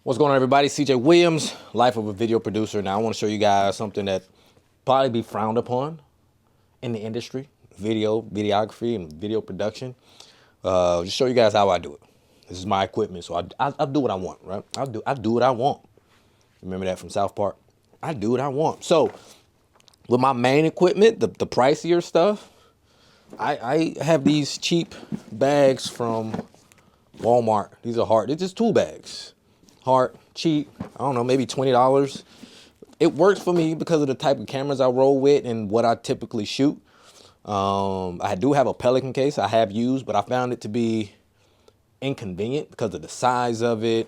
What's going on, everybody? CJ Williams, life of a video producer. Now I want to show you guys something that probably be frowned upon in the industry, videography and video production. Just show you guys how I do it. This is my equipment, so I do what I want, right? I do what I want. Remember that from South Park? I do what I want. So with my main equipment, the pricier stuff, I have these cheap bags from Walmart. These are hard. They're just tool bags. Hard, cheap, I don't know, maybe $20. It works for me because of the type of cameras I roll with and what I typically shoot. I do have a Pelican case I have used, but I found it to be inconvenient because of the size of it.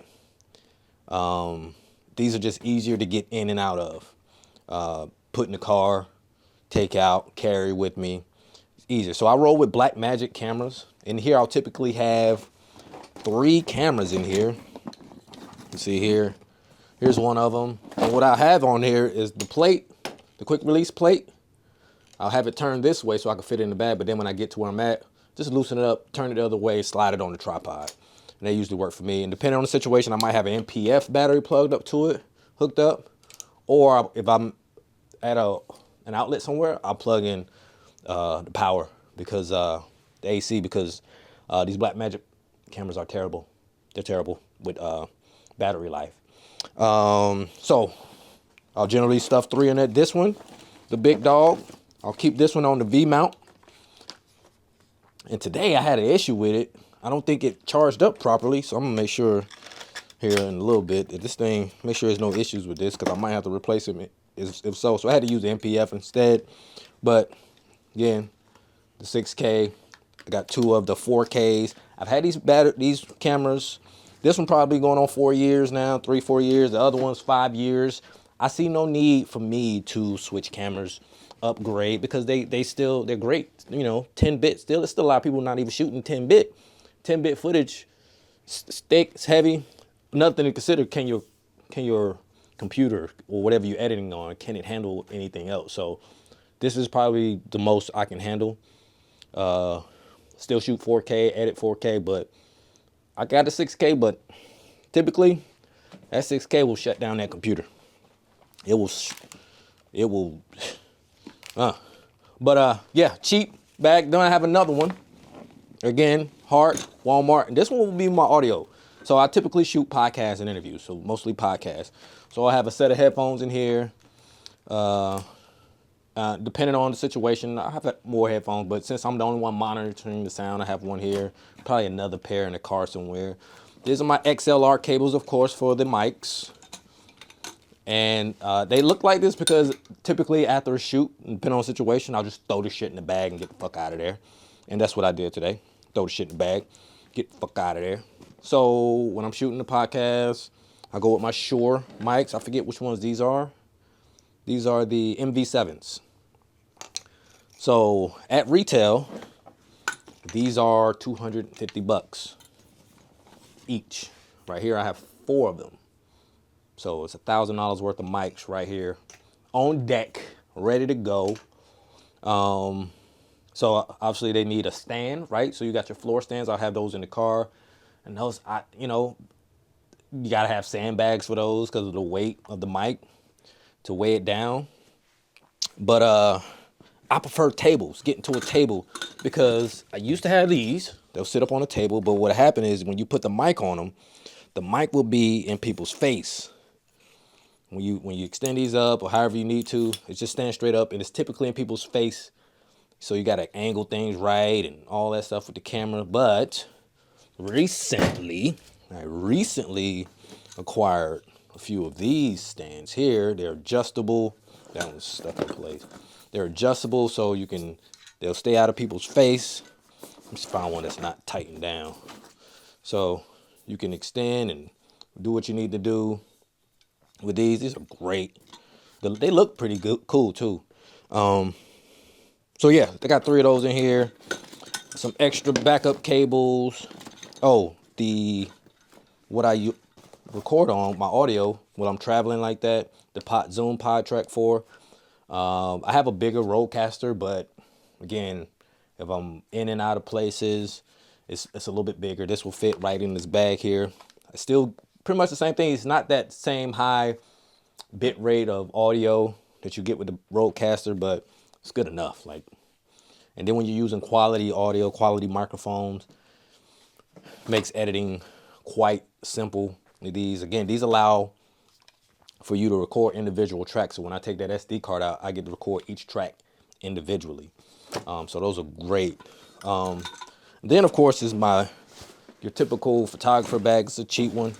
These are just easier to get in and out of. Put in the car, take out, carry with me. It's easier. So I roll with Blackmagic cameras. In here, I'll typically have 3 cameras in here. You see here, here's one of them. And what I have on here is the plate, the quick release plate. I'll have it turned this way so I can fit it in the bag. But then when I get to where I'm at, just loosen it up, turn it the other way, slide it on the tripod. And they usually work for me. And depending on the situation, I might have an MPF battery plugged up to it, hooked up. Or if I'm at an outlet somewhere, I'll plug in the power because the AC, because these Blackmagic cameras are terrible. They're terrible with battery life. So I'll generally stuff 3 in it. This one, the big dog, I'll keep this one on the V mount. And today I had an issue with it. I don't think it charged up properly, so I'm gonna make sure here in a little bit that this thing, make sure there's no issues with this, because I might have to replace it if so. So I had to use the MPF instead. But again, the 6K, I got 2 of the 4Ks. I've had these cameras. This one probably going on 4 years now, 3-4 years. The other one's 5 years. I see no need for me to switch cameras, upgrade, because they're great. You know, 10-bit still. There's still a lot of people not even shooting 10-bit. 10-bit footage, it's thick, it's heavy. Another thing to consider: can your computer or whatever you're editing on, can it handle anything else? So this is probably the most I can handle. Still shoot 4K, edit 4K, but I got a 6K, but typically that 6K will shut down that computer. It will, yeah, cheap bag. Then I have another one. Again, hard, Walmart. And this one will be my audio. So I typically shoot podcasts and interviews, so mostly podcasts. So I have a set of headphones in here. Depending on the situation, I have more headphones, but since I'm the only one monitoring the sound, I have one here, probably another pair in the car somewhere. These are my XLR cables, of course, for the mics. And they look like this because typically after a shoot, depending on the situation, I'll just throw the shit in the bag and get the fuck out of there. And that's what I did today. Throw the shit in the bag, get the fuck out of there. So when I'm shooting the podcast, I go with my Shure mics. I forget which ones these are. These are the MV7s. So at retail, these are $250 each. Right here, I have 4 of them. So it's $1,000 worth of mics right here on deck, ready to go. So obviously they need a stand, right? So you got your floor stands. I'll have those in the car. And those, you gotta have sandbags for those because of the weight of the mic to weigh it down. But I prefer tables, getting to a table, because I used to have these. They'll sit up on a table, but what happened is when you put the mic on them, the mic will be in people's face. When you extend these up or however you need to, it just stands straight up, and it's typically in people's face. So you got to angle things right and all that stuff with the camera. But I recently acquired a few of these stands here. They're adjustable. That one's stuck in place. They're adjustable, so they'll stay out of people's face. Let me just find one that's not tightened down. So you can extend and do what you need to do with these. These are great. They look pretty good, cool too. So yeah, they got 3 of those in here. Some extra backup cables. Oh, what I record on, my audio, when I'm traveling like that, the Zoom Pod Track 4. I have a bigger roadcaster, but again, if I'm in and out of places, it's a little bit bigger. This will fit right in this bag here. I still pretty much the same thing. It's not that same high bit rate of audio that you get with the Rodecaster, but it's good enough. Like, and then when you're using quality audio, quality microphones, makes editing quite simple. These allow for you to record individual tracks. So when I take that SD card out, I get to record each track individually. So those are great. Then of course is your typical photographer bag. It's a cheap one,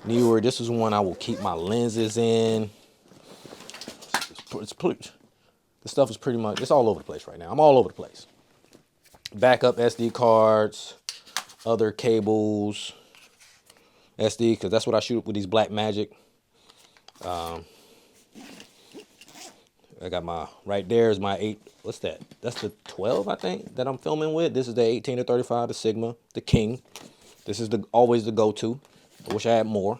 newer. This is one I will keep my lenses in. The stuff is pretty much, it's all over the place right now. I'm all over the place. Backup SD cards, other cables, SD, because that's what I shoot with these Blackmagic. I got right there is my 8, what's that? That's the 12, I think, that I'm filming with. This is the 18 to 35, the Sigma, the King. This is always the go-to. I wish I had more.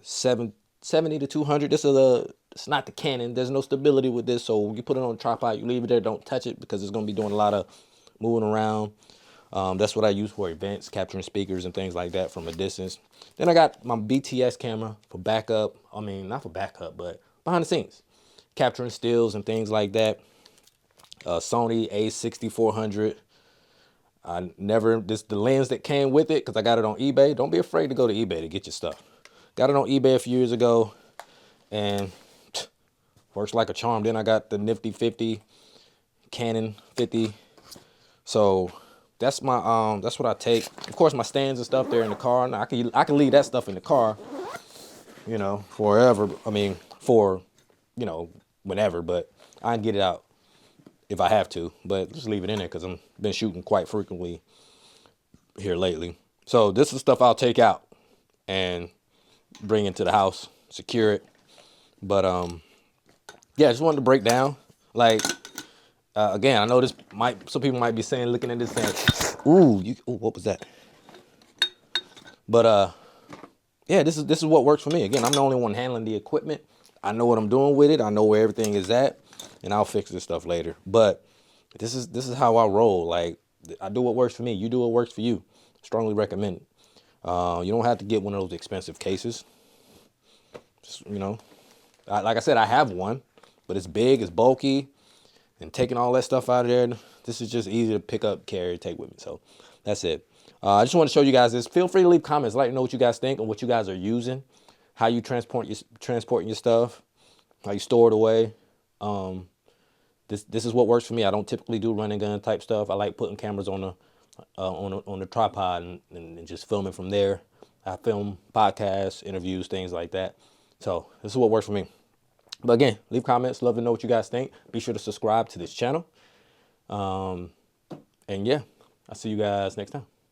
70 to 200, it's not the Canon. There's no stability with this, so you put it on a tripod, you leave it there, don't touch it, because it's going to be doing a lot of moving around. That's what I use for events, capturing speakers and things like that from a distance. Then I got my BTS camera for backup. I mean, not for backup, but behind the scenes, capturing stills and things like that. Sony A6400. The lens that came with it, because I got it on eBay. Don't be afraid to go to eBay to get your stuff. Got it on eBay a few years ago, and works like a charm. Then I got the nifty 50, Canon 50. So that's what I take. Of course, my stands and stuff there in the car. Now, I can leave that stuff in the car, forever. I mean, for, whenever, but I can get it out if I have to, but just leave it in there because I've been shooting quite frequently here lately. So this is stuff I'll take out and bring into the house, secure it. But yeah, I just wanted to break down, like, again, I know some people might be looking at this saying, ooh, what was that? But yeah, this is what works for me. Again, I'm the only one handling the equipment. I know what I'm doing with it. I know where everything is at, and I'll fix this stuff later. But this is how I roll. Like, I do what works for me. You do what works for you. Strongly recommend it. You don't have to get one of those expensive cases. Just, like I said, I have one, but it's big, it's bulky, and taking all that stuff out of there, this is just easy to pick up, carry, take with me. So that's it. I just want to show you guys this. Feel free to leave comments. Let me know what you guys think and what you guys are using, how you transporting your stuff, how you store it away. This is what works for me. I don't typically do run and gun type stuff. I like putting cameras on the tripod and just filming from there. I film podcasts, interviews, things like that. So this is what works for me. But again, leave comments. Love to know what you guys think. Be sure to subscribe to this channel. And yeah, I'll see you guys next time.